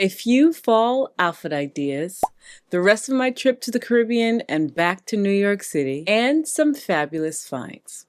A few fall outfit ideas, the rest of my trip to the Caribbean and back to New York City, and some fabulous finds.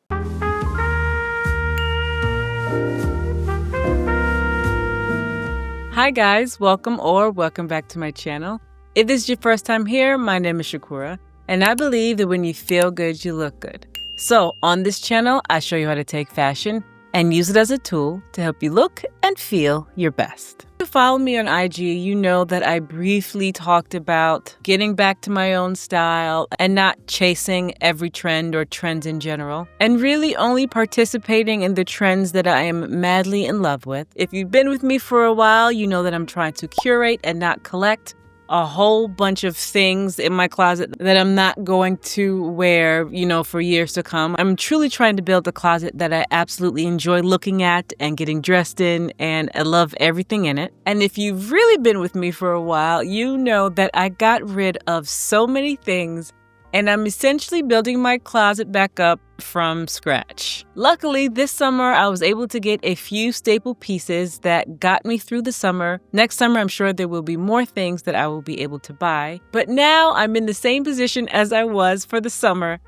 Hi guys, welcome back to my channel. If this is your first time here, my name is Kura, and I believe that when you feel good, you look good. So on this channel, I show you how to take fashion and use it as a tool to help you look and feel your best. If you follow me on IG, you know that I briefly talked about getting back to my own style and not chasing every trend or trends in general, and really only participating in the trends that I am madly in love with. If you've been with me for a while, you know that I'm trying to curate and not collect a whole bunch of things in my closet that I'm not going to wear, for years to come. I'm truly trying to build a closet that I absolutely enjoy looking at and getting dressed in, and I love everything in it. And if you've really been with me for a while, you know that I got rid of so many things, and I'm essentially building my closet back up from scratch. Luckily, this summer I was able to get a few staple pieces that got me through the summer. Next summer, I'm sure there will be more things that I will be able to buy. But now I'm in the same position as I was for the summer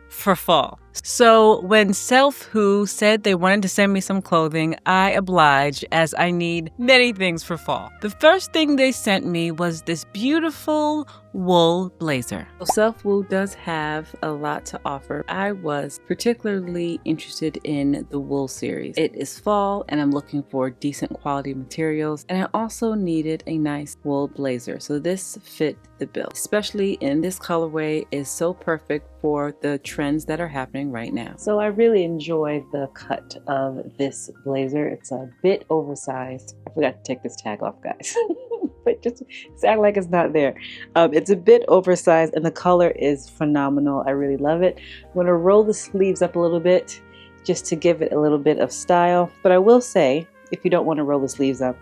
for fall. So when SELFWHO said they wanted to send me some clothing, I obliged, as I need many things for fall. The first thing they sent me was this beautiful wool blazer. SELFWHO does have a lot to offer. I was particularly interested in the wool series. It is fall and I'm looking for decent quality materials, and I also needed a nice wool blazer. So this fit the bill, especially in this colorway is so perfect for the trends that are happening right now. So I really enjoy the cut of this blazer. It's a bit oversized. I forgot to take this tag off, guys. But just act like it's not there. It's a bit oversized and the color is phenomenal. I really love it. I'm going to roll the sleeves up a little bit just to give it a little bit of style. But I will say, if you don't want to roll the sleeves up,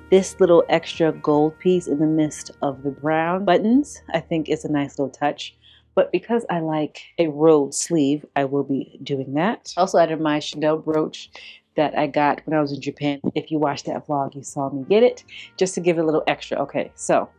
this little extra gold piece in the midst of the brown buttons, I think is a nice little touch. But because I like a rolled sleeve, I will be doing that. Also added my Chanel brooch that I got when I was in Japan. If you watched that vlog, you saw me get it, just to give it a little extra. Okay, so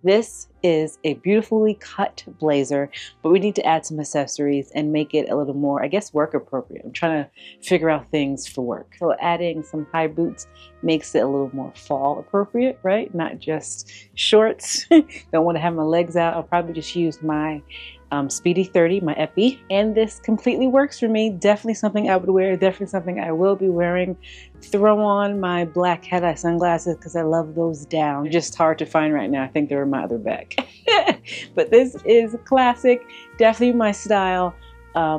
this is a beautifully cut blazer, but we need to add some accessories and make it a little more, I guess, work appropriate. I'm trying to figure out things for work. So adding some high boots makes it a little more fall appropriate, right? Not just shorts. Don't want to have my legs out. I'll probably just use my Speedy 30, my Epi, and this completely works for me. Definitely something I would wear, definitely something I will be wearing. Throw on my black cat-eye sunglasses because I love those down. Just hard to find right now. I think they're in my other bag. But this is classic, definitely my style.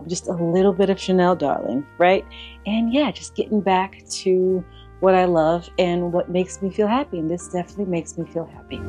Just a little bit of Chanel, darling, right? And yeah, just getting back to what I love and what makes me feel happy, and this definitely makes me feel happy.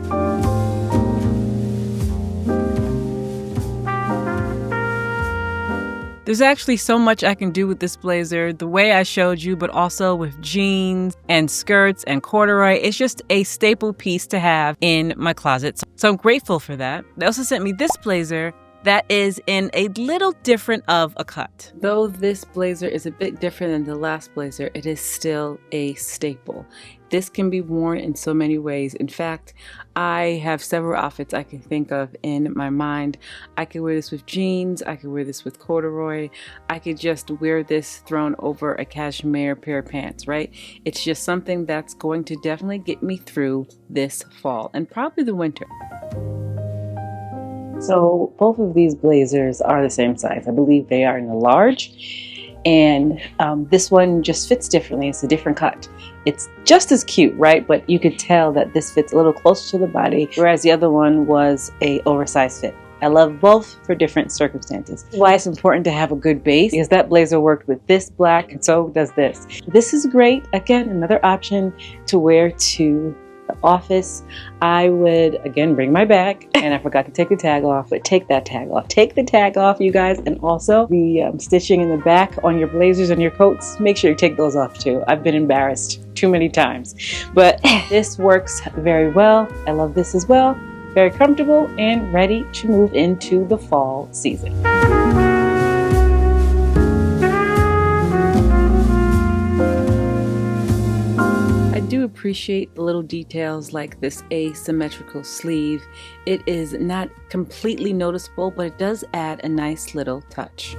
There's actually so much I can do with this blazer, the way I showed you, but also with jeans and skirts and corduroy. It's just a staple piece to have in my closet. So I'm grateful for that. They also sent me this blazer that is in a little different of a cut. Though this blazer is a bit different than the last blazer, it is still a staple. This can be worn in so many ways. In fact, I have several outfits I can think of in my mind. I could wear this with jeans, I could wear this with corduroy, I could just wear this thrown over a cashmere pair of pants, right? It's just something that's going to definitely get me through this fall and probably the winter. So both of these blazers are the same size. I believe they are in the large, and this one just fits differently. It's a different cut. It's just as cute, right? But you could tell that this fits a little closer to the body, whereas the other one was a oversized fit. I love both for different circumstances. Why it's important to have a good base, because that blazer worked with this black, and so does this. This is great. Again, another option to wear to the office. I would again bring my bag, and I forgot to take the tag off, but take that tag off. Take the tag off, you guys, and also the stitching in the back on your blazers and your coats. Make sure you take those off too. I've been embarrassed too many times, but this works very well. I love this as well. Very comfortable and ready to move into the fall season. appreciate the little details like this asymmetrical sleeve. It is not completely noticeable, but it does add a nice little touch.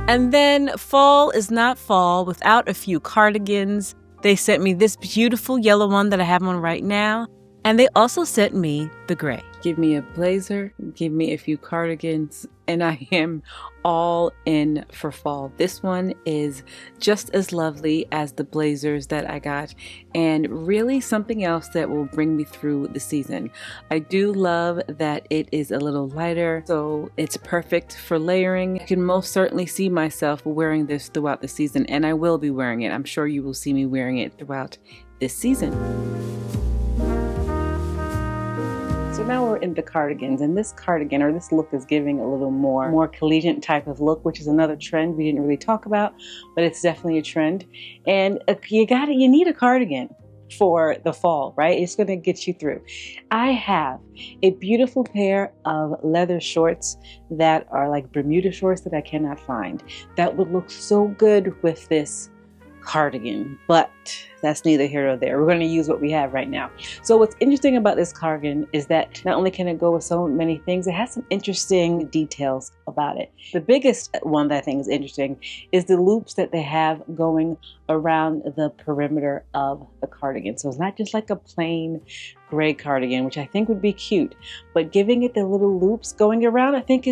And then fall is not fall without a few cardigans. They sent me this beautiful yellow one that I have on right now. And they also sent me the gray. Give me a blazer, give me a few cardigans, and I am all in for fall. This one is just as lovely as the blazers that I got, and really something else that will bring me through the season. I do love that it is a little lighter, so it's perfect for layering. I can most certainly see myself wearing this throughout the season, and I will be wearing it. I'm sure you will see me wearing it throughout this season. So now we're in the cardigans, and this cardigan or this look is giving a little more collegiate type of look, which is another trend we didn't really talk about, but it's definitely a trend. And you need a cardigan for the fall, right? It's going to get you through. I have a beautiful pair of leather shorts that are like Bermuda shorts that I cannot find that would look so good with this cardigan, but that's neither here nor there. We're going to use what we have right now. So what's interesting about this cardigan is that not only can it go with so many things, it has some interesting details about it. The biggest one that I think is interesting is the loops that they have going around the perimeter of the cardigan. So it's not just like a plain gray cardigan, which I think would be cute, but giving it the little loops going around, I think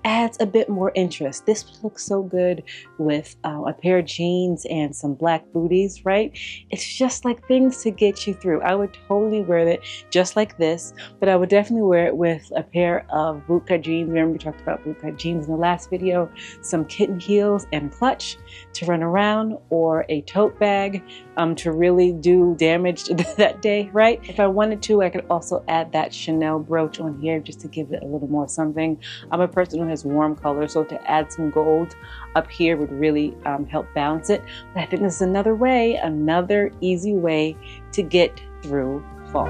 adds a bit more interest. This would look so good with a pair of jeans and some black booties, right? It's just like things to get you through. I would totally wear it just like this, but I would definitely wear it with a pair of bootcut jeans. Remember we talked about bootcut jeans in the last video, some kitten heels and clutch to run around, or a tote bag to really do damage that day, right? If I wanted to, I could also add that Chanel brooch on here just to give it a little more something. I'm a person who has warm colors, so to add some gold up here would really help balance it. But I think this is another easy way to get through fall.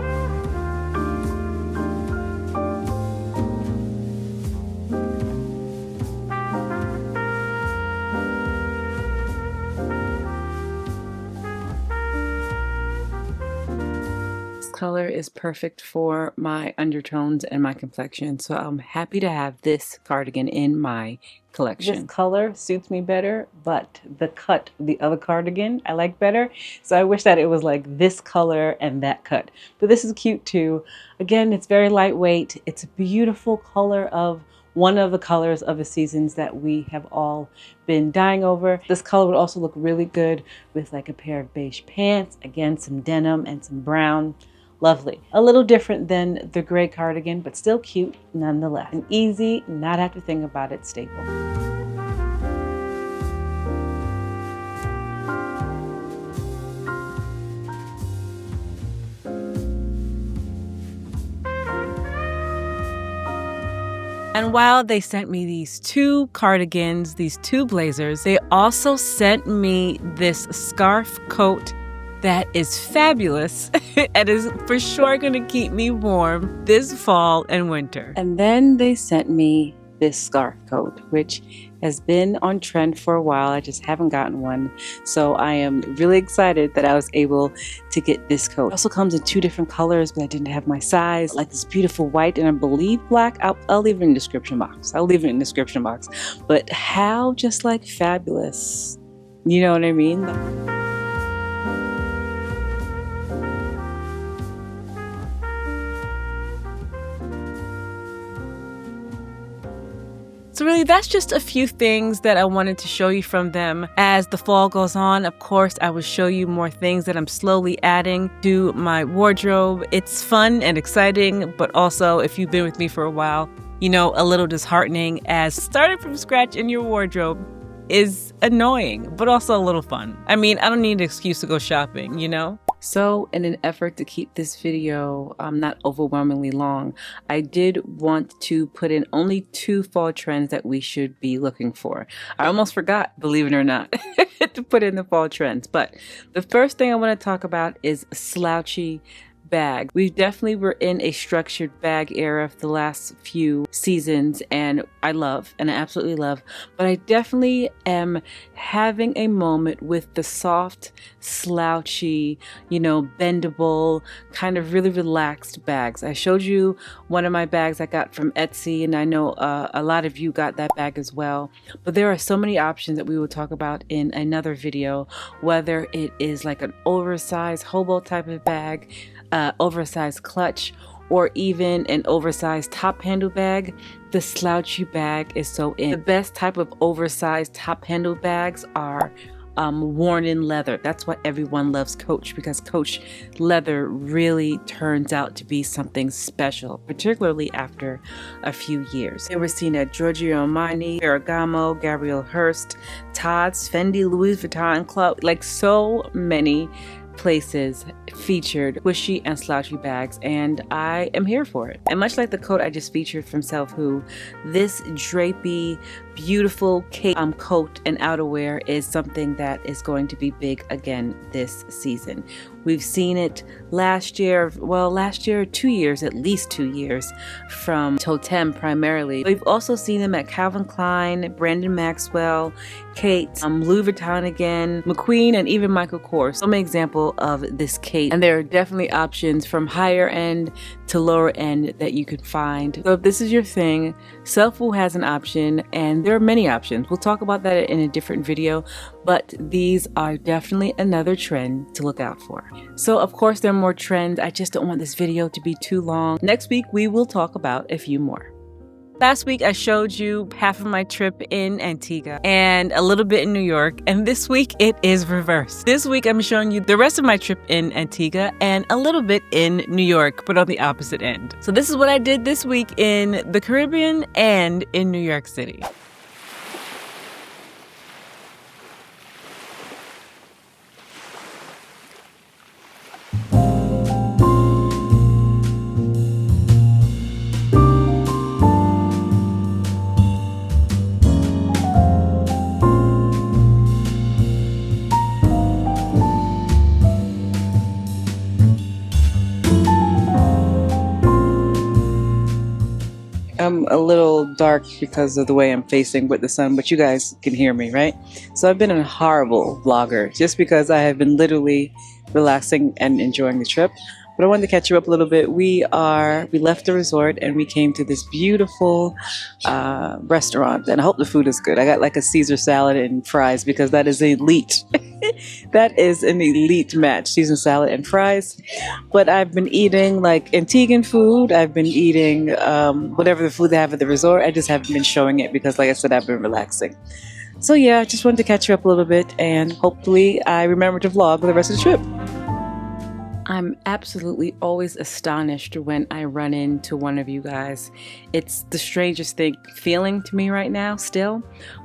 Color is perfect for my undertones and my complexion, so I'm happy to have this cardigan in my collection. This color suits me better, but the cut of the other cardigan I like better, so I wish that it was like this color and that cut. But this is cute too. Again, it's very lightweight. It's a beautiful color of one of the colors of the seasons that we have all been dying over. This color would also look really good with like a pair of beige pants, again some denim and some brown. Lovely. A little different than the gray cardigan, but still cute nonetheless. An easy, not have to think about it staple. And while they sent me these two cardigans, these two blazers, they also sent me this scarf coat that is fabulous and is for sure going to keep me warm this fall and winter. And then they sent me this scarf coat, which has been on trend for a while. I just haven't gotten one. So I am really excited that I was able to get this coat. It also comes in two different colors, but I didn't have my size. Like this beautiful white and I believe black. I'll leave it in the description box. But how just like fabulous. You know what I mean? So really, that's just a few things that I wanted to show you from them. As the fall goes on, of course, I will show you more things that I'm slowly adding to my wardrobe. It's fun and exciting, but also, if you've been with me for a while, you know, a little disheartening, as starting from scratch in your wardrobe is annoying, but also a little fun. I mean, I don't need an excuse to go shopping, you know? So in an effort to keep this video not overwhelmingly long, I did want to put in only 2 fall trends that we should be looking for. I almost forgot, believe it or not, to put in the fall trends. But the first thing I want to talk about is slouchy bag. We definitely were in a structured bag era for the last few seasons, and I absolutely love, but I definitely am having a moment with the soft, slouchy, bendable, kind of really relaxed bags. I showed you one of my bags I got from Etsy, and I know a lot of you got that bag as well, but there are so many options that we will talk about in another video, whether it is like an oversized hobo type of bag, oversized clutch, or even an oversized top handle bag. The slouchy bag is so in. The best type of oversized top handle bags are worn in leather. That's why everyone loves Coach, because Coach leather really turns out to be something special, particularly after a few years. They were seen at Giorgio Armani, Ferragamo, Gabrielle Hearst, Tod's, Fendi, Louis Vuitton, Club, like so many places featured squishy and slouchy bags, and I am here for it. And much like the coat I just featured from SELFWHO, this drapey, beautiful cape coat and outerwear is something that is going to be big again this season. We've seen it last year, 2 years, at least 2 years, from Totem primarily. We've also seen them at Calvin Klein, Brandon Maxwell, Kate, Louis Vuitton again, McQueen, and even Michael Kors. So many examples of this cape, and there are definitely options from higher end to lower end that you could find. So if this is your thing, SELFWHO has an option, and there are many options. We'll talk about that in a different video, but these are definitely another trend to look out for. So of course there are more trends. I just don't want this video to be too long. Next week we will talk about a few more. Last week I showed you half of my trip in Antigua and a little bit in New York, and this week it is reversed. This week I'm showing you the rest of my trip in Antigua and a little bit in New York, but on the opposite end. So this is what I did this week in the Caribbean and in New York City. I'm a little dark because of the way I'm facing with the sun, but you guys can hear me, right? So I've been a horrible vlogger just because I have been literally relaxing and enjoying the trip. But I wanted to catch you up a little bit. We left the resort and we came to this beautiful restaurant, and I hope the food is good. I got like a Caesar salad and fries because that is elite. That is an elite match, Caesar salad and fries. But I've been eating like Antiguan food. I've been eating whatever the food they have at the resort. I just haven't been showing it because, like I said, I've been relaxing. So yeah, I just wanted to catch you up a little bit, and hopefully I remember to vlog for the rest of the trip. I'm absolutely always astonished when I run into one of you guys. It's the strangest feeling to me right now still,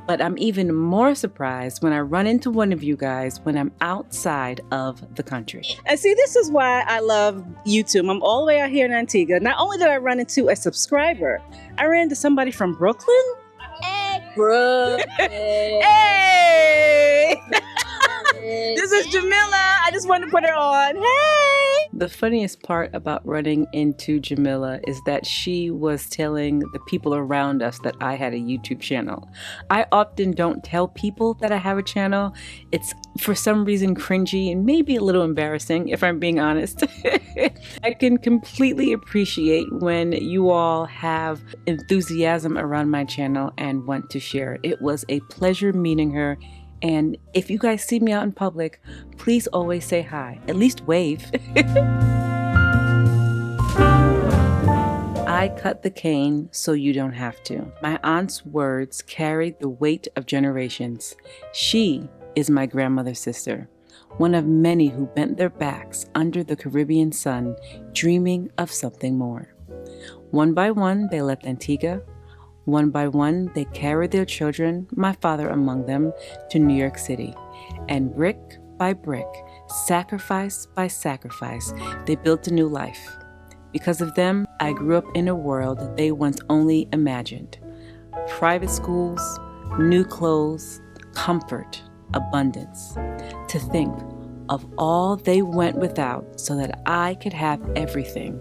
but I'm even more surprised when I run into one of you guys when I'm outside of the country. And see, this is why I love YouTube. I'm all the way out here in Antigua. Not only did I run into a subscriber, I ran into somebody from Brooklyn. Hey, Brooklyn. Hey! This is Jamila. I just wanted to put her on. Hey! The funniest part about running into Jamila is that she was telling the people around us that I had a YouTube channel. I often don't tell people that I have a channel. It's for some reason cringy and maybe a little embarrassing, if I'm being honest. I can completely appreciate when you all have enthusiasm around my channel and want to share it. It was a pleasure meeting her. And if you guys see me out in public, please always say hi, at least wave. I cut the cane so you don't have to. My aunt's words carried the weight of generations. She is my grandmother's sister, one of many who bent their backs under the Caribbean sun, dreaming of something more. One by one, they left Antigua. One by one, they carried their children, my father among them, to New York City. And brick by brick, sacrifice by sacrifice, they built a new life. Because of them, I grew up in a world they once only imagined. Private schools, new clothes, comfort, abundance. To think, of all they went without so that I could have everything.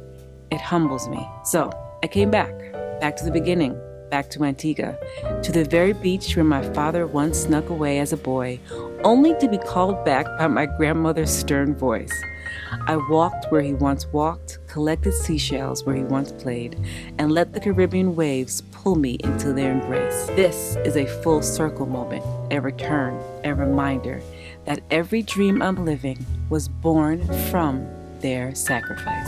It humbles me. So I came back to the beginning, back to Antigua, to the very beach where my father once snuck away as a boy, only to be called back by my grandmother's stern voice. I walked where he once walked, collected seashells where he once played, and let the Caribbean waves pull me into their embrace. This is a full circle moment, a return, a reminder that every dream I'm living was born from their sacrifice.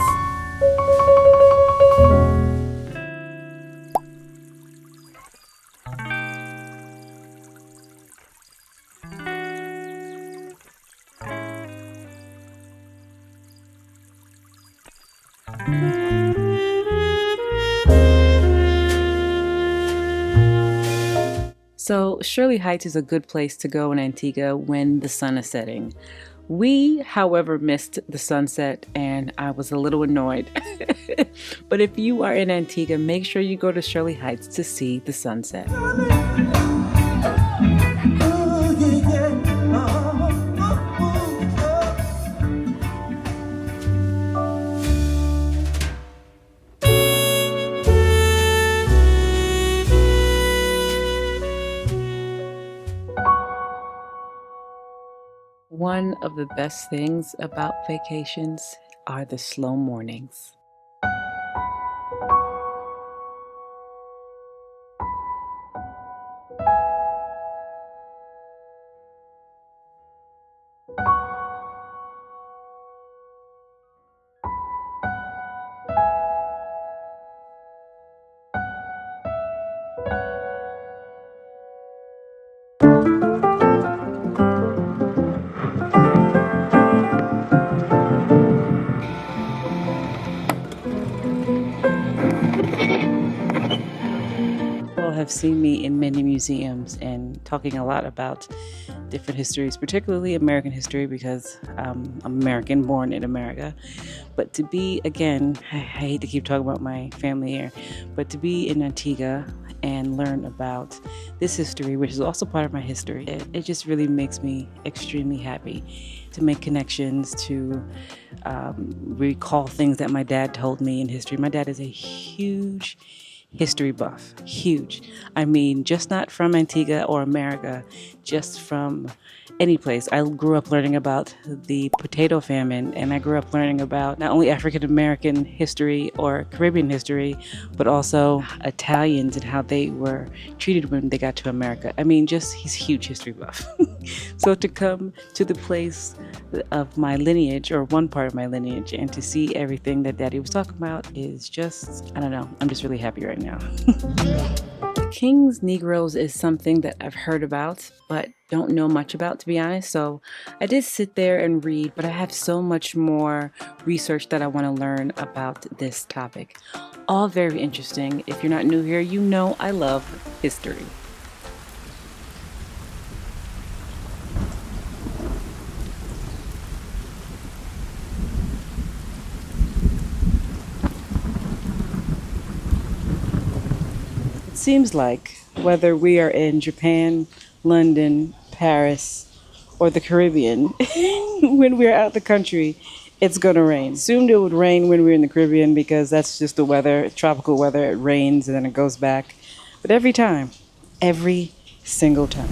So Shirley Heights is a good place to go in Antigua when the sun is setting. We, however, missed the sunset and I was a little annoyed. But if you are in Antigua, make sure you go to Shirley Heights to see the sunset. One of the best things about vacations are the slow mornings. Have seen me in many museums and talking a lot about different histories, particularly American history, because I'm American, born in America. But to be, again, I hate to keep talking about my family here, but to be in Antigua and learn about this history, which is also part of my history, it just really makes me extremely happy to make connections, to recall things that my dad told me in history. My dad is a huge history buff, huge. I mean, just not from Antigua or America, just from any place. I grew up learning about the potato famine, and I grew up learning about not only African American history or Caribbean history, but also Italians and how they were treated when they got to America. I mean, just he's a huge history buff. So to come to the place of my lineage, or one part of my lineage, and to see everything that Daddy was talking about is just, I don't know, I'm just really happy right now. King's Negroes is something that I've heard about, but don't know much about, to be honest. So I did sit there and read, but I have so much more research that I want to learn about this topic. All very interesting. If you're not new here, you know I love history. Seems like whether we are in Japan, London, Paris, or the Caribbean, when we're out the country, it's gonna rain. Assumed it would rain when we're in the Caribbean because that's just the weather, tropical weather. It rains and then it goes back. But every time, every single time.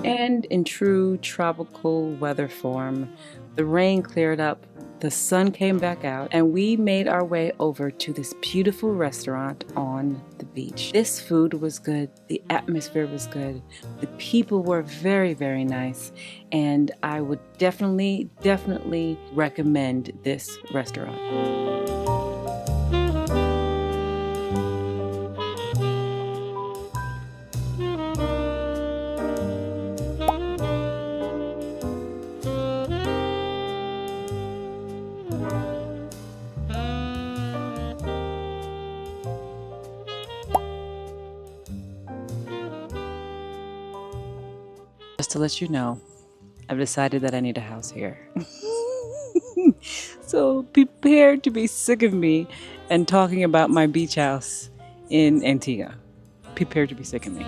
And in true tropical weather form, the rain cleared up, the sun came back out, and we made our way over to this beautiful restaurant on the beach. This food was good, the atmosphere was good, the people were very, very nice, and I would definitely recommend this restaurant. Just to let you know, I've decided that I need a house here. So prepare to be sick of me and talking about my beach house in Antigua. Prepare to be sick of me.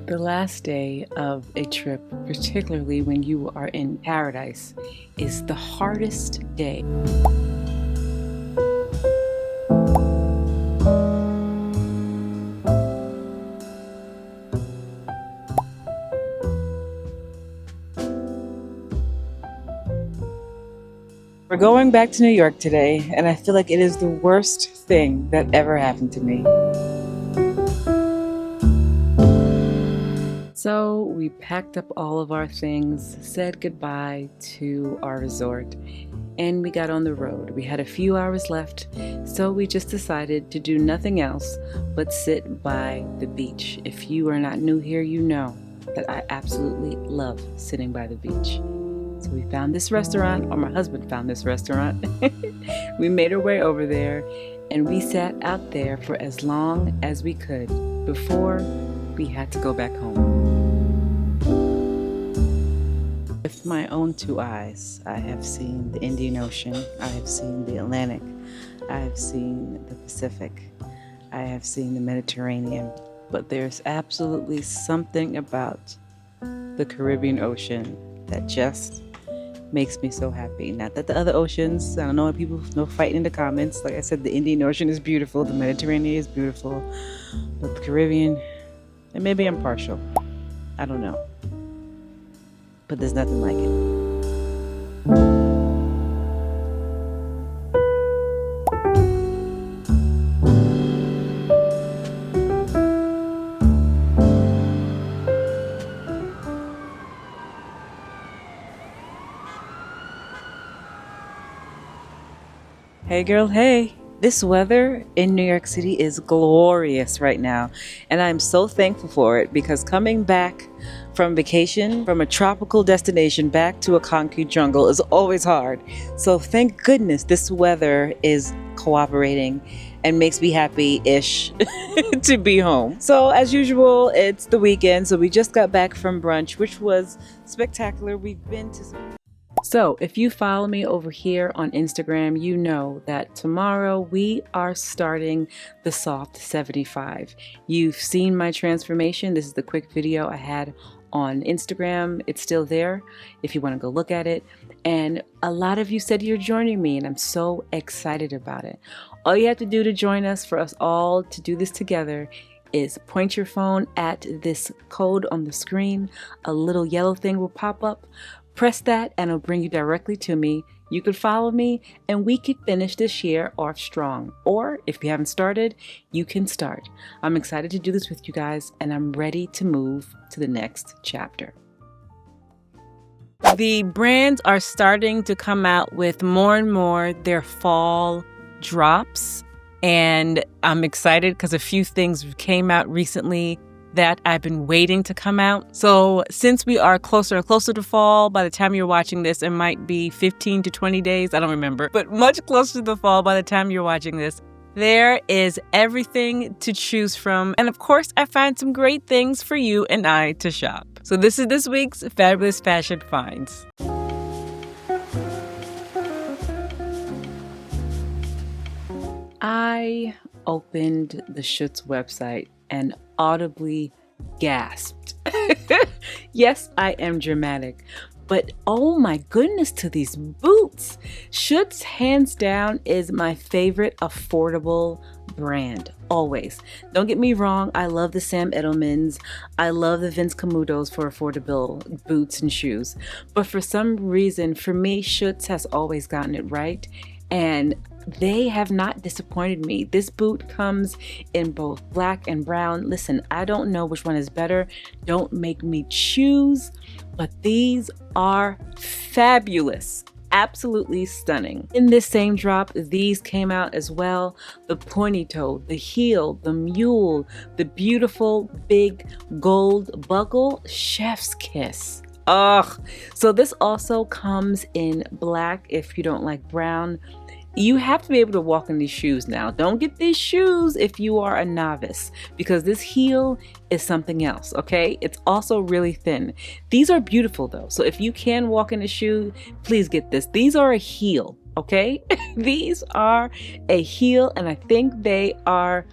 The last day of a trip, particularly when you are in paradise, is the hardest day. We're going back to New York today, and I feel like it is the worst thing that ever happened to me. So we packed up all of our things, said goodbye to our resort, and we got on the road. We had a few hours left, so we just decided to do nothing else but sit by the beach. If you are not new here, you know that I absolutely love sitting by the beach. So we found this restaurant, or my husband found this restaurant. We made our way over there, and we sat out there for as long as we could before we had to go back home. With my own two eyes, I have seen the Indian Ocean, I have seen the Atlantic, I have seen the Pacific, I have seen the Mediterranean, but there's absolutely something about the Caribbean Ocean that just makes me so happy. Not that the other oceans, I don't know if people know fighting in the comments. Like I said, the Indian Ocean is beautiful, the Mediterranean is beautiful, but the Caribbean, and maybe I'm partial, I don't know, but there's nothing like it. Hey girl, hey. This weather in New York City is glorious right now, and I'm so thankful for it because coming back from vacation, from a tropical destination back to a concrete jungle is always hard. So thank goodness this weather is cooperating and makes me happy-ish to be home. So as usual, it's the weekend, so we just got back from brunch, which was spectacular. We've been to So if you follow me over here on Instagram, you know that tomorrow we are starting the Soft 75. You've seen my transformation. This is the quick video I had on Instagram. It's still there if you want to go look at it. And a lot of you said you're joining me, and I'm so excited about it. All you have to do to join us, for us all to do this together, is point your phone at this code on the screen. A little yellow thing will pop up. Press that and it'll bring you directly to me. You could follow me and we could finish this year off strong. Or if you haven't started, you can start. I'm excited to do this with you guys, and I'm ready to move to the next chapter. The brands are starting to come out with more and more their fall drops. And I'm excited because a few things came out recently that I've been waiting to come out. So since we are closer and closer to fall, by the time you're watching this, it might be 15 to 20 days. I don't remember, but much closer to the fall by the time you're watching this. There is everything to choose from. And of course, I find some great things for you and I to shop. So this is this week's Fabulous Fashion Finds. I opened the Schutz website and audibly gasped. Yes, I am dramatic, but oh my goodness to these boots. Schutz, hands down, is my favorite affordable brand, always. Don't get me wrong, I love the Sam Edelmans, I love the Vince Camutos for affordable boots and shoes, but for some reason, for me, Schutz has always gotten it right, and they have not disappointed me. This boot comes in both black and brown. Listen, I don't know which one is better. Don't make me choose, but these are fabulous. Absolutely stunning. In this same drop, these came out as well. The pointy toe, the heel, the mule, the beautiful big gold buckle, chef's kiss. Ugh. So this also comes in black if you don't like brown. You have to be able to walk in these shoes now. Don't get these shoes if you are a novice, because this heel is something else, okay? It's also really thin. These are beautiful though. So if you can walk in a shoe, please get this. These are a heel, okay? These are a heel, and I think they are,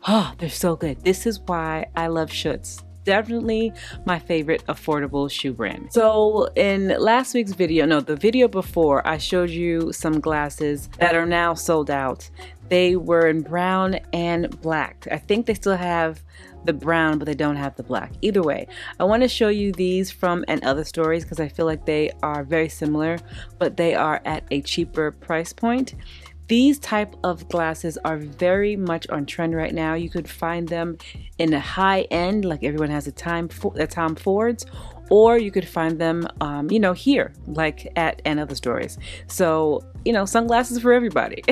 oh, they're so good. This is why I love Schutz. Definitely my favorite affordable shoe brand. So in last week's video, no, the video before, I showed you some glasses that are now sold out. They were in brown and black. I think they still have the brown, but they don't have the black. Either way, I want to show you these from And Other Stories because I feel like they are very similar, but they are at a cheaper price point. These type of glasses are very much on trend right now. You could find them in the high end, like everyone has the Tom Fords, or you could find them, you know, here, like at And Other Stories. So, you know, sunglasses for everybody.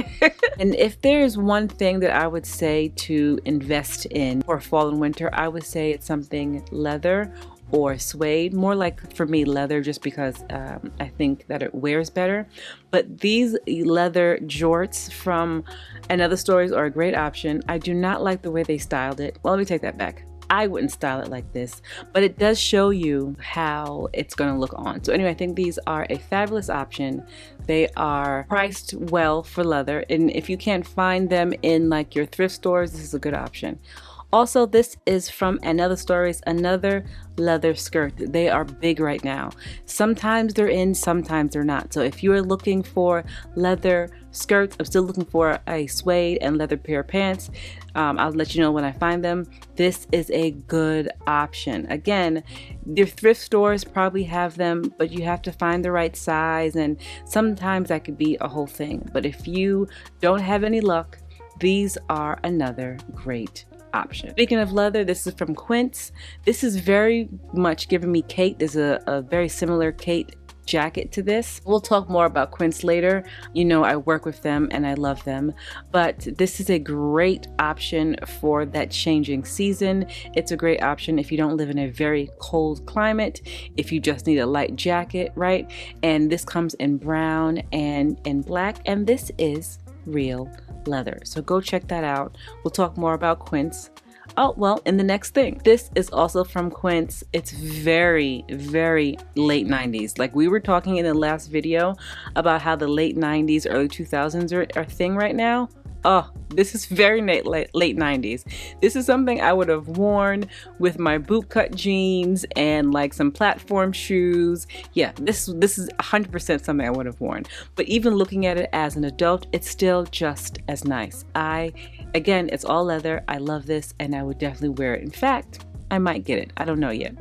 And if there's one thing that I would say to invest in for fall and winter, I would say it's something leather or suede, more like for me leather, just because I think that it wears better. But these leather jorts from And Other Stories are a great option. I do not like the way they styled it. Well, let me take that back. I wouldn't style it like this, but it does show you how it's going to look on. So anyway, I think these are a fabulous option. They are priced well for leather, and if you can't find them in like your thrift stores, this is a good option. Also, this is from And Other Stories, another leather skirt. They are big right now. Sometimes they're in, sometimes they're not. So if you are looking for leather skirts, I'm still looking for a suede and leather pair of pants. I'll let you know when I find them. This is a good option. Again, your thrift stores probably have them, but you have to find the right size, and sometimes that could be a whole thing. But if you don't have any luck, these are another great option. Speaking of leather, this is from Quince. This is very much giving me Kate. There's a very similar Kate jacket to this. We'll talk more about Quince later. You know, I work with them and I love them, but this is a great option for that changing season. It's a great option if you don't live in a very cold climate, if you just need a light jacket, right? And this comes in brown and in black, and this is real leather. So go check that out. We'll talk more about Quince. Oh, well, in the next thing. This is also from Quince. It's very, very late 90s. Like we were talking in the last video about how the late 90s, early 2000s are a thing right now. Oh, this is very late 90s. This is something I would have worn with my bootcut jeans and like some platform shoes. Yeah, this is 100% something I would have worn. But even looking at it as an adult, it's still just as nice. Again, it's all leather. I love this and I would definitely wear it. In fact, I might get it. I don't know yet.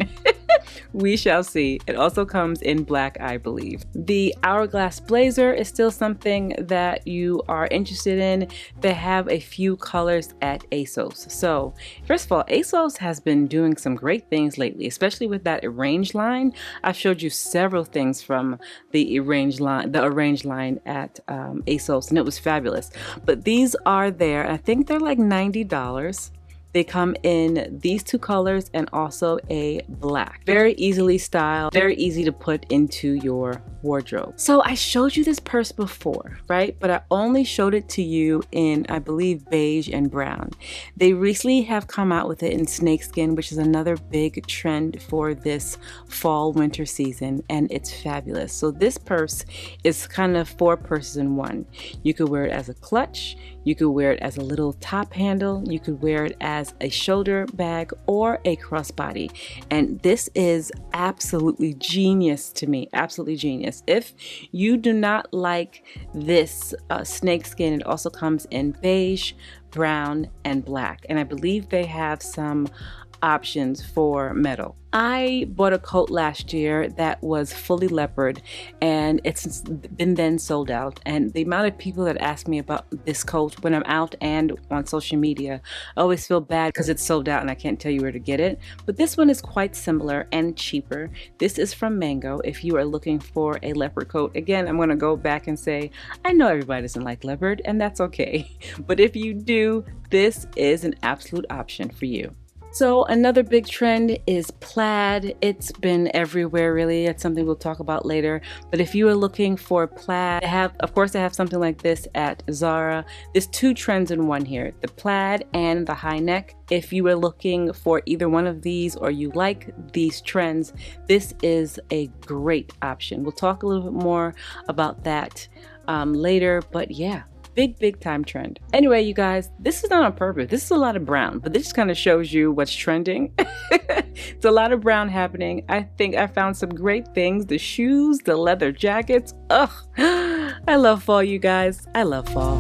We shall see. It also comes in black, I believe. The Hourglass blazer is still something that you are interested in. They have a few colors at ASOS. So first of all, ASOS has been doing some great things lately, especially with that Arrange line. I've showed you several things from the Arrange line at ASOS, and it was fabulous. But these are there. I think they're like $90. They come in these two colors and also a black. Very easily styled, very easy to put into your wardrobe. So I showed you this purse before, right? But I only showed it to you in, I believe, beige and brown. They recently have come out with it in snakeskin, which is another big trend for this fall winter season, and it's fabulous. So this purse is kind of 4 purses in one. You could wear it as a clutch, you could wear it as a little top handle, you could wear it as a shoulder bag or a crossbody. And this is absolutely genius to me, absolutely genius. If you do not like this snakeskin, it also comes in beige, brown, and black. And I believe they have some options for metal. I bought a coat last year that was fully leopard, and it's been then sold out. And the amount of people that ask me about this coat when I'm out and on social media, I always feel bad because it's sold out and I can't tell you where to get it. But this one is quite similar and cheaper. This is from Mango. If you are looking for a leopard coat, again, I'm going to go back and say, I know everybody doesn't like leopard, and that's okay. But if you do, this is an absolute option for you. So another big trend is plaid. It's been everywhere really. It's something we'll talk about later. But if you are looking for plaid, of course I have something like this at Zara. There's two trends in one here, the plaid and the high neck. If you are looking for either one of these or you like these trends, this is a great option. We'll talk a little bit more about that later, but yeah. Big time trend. Anyway, you guys, this is not on purpose. This is a lot of brown, but this just kind of shows you what's trending. It's a lot of brown happening. I think I found some great things. The shoes, the leather jackets. Ugh. I love fall, you guys. I love fall.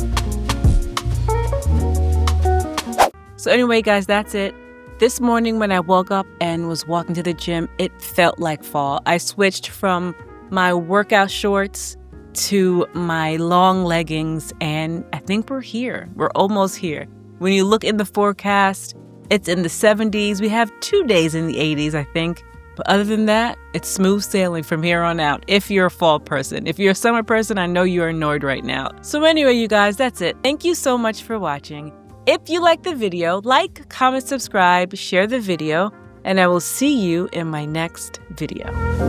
So anyway, guys, that's it. This morning when I woke up and was walking to the gym, it felt like fall. I switched from my workout shorts to my long leggings, and I think we're here. We're almost here. When you look in the forecast, it's in the 70s. We have 2 days in the 80s, I think. But other than that, it's smooth sailing from here on out if you're a fall person. If you're a summer person, I know you're annoyed right now. So anyway, you guys, that's it. Thank you so much for watching. If you like the video, like, comment, subscribe, share the video, and I will see you in my next video.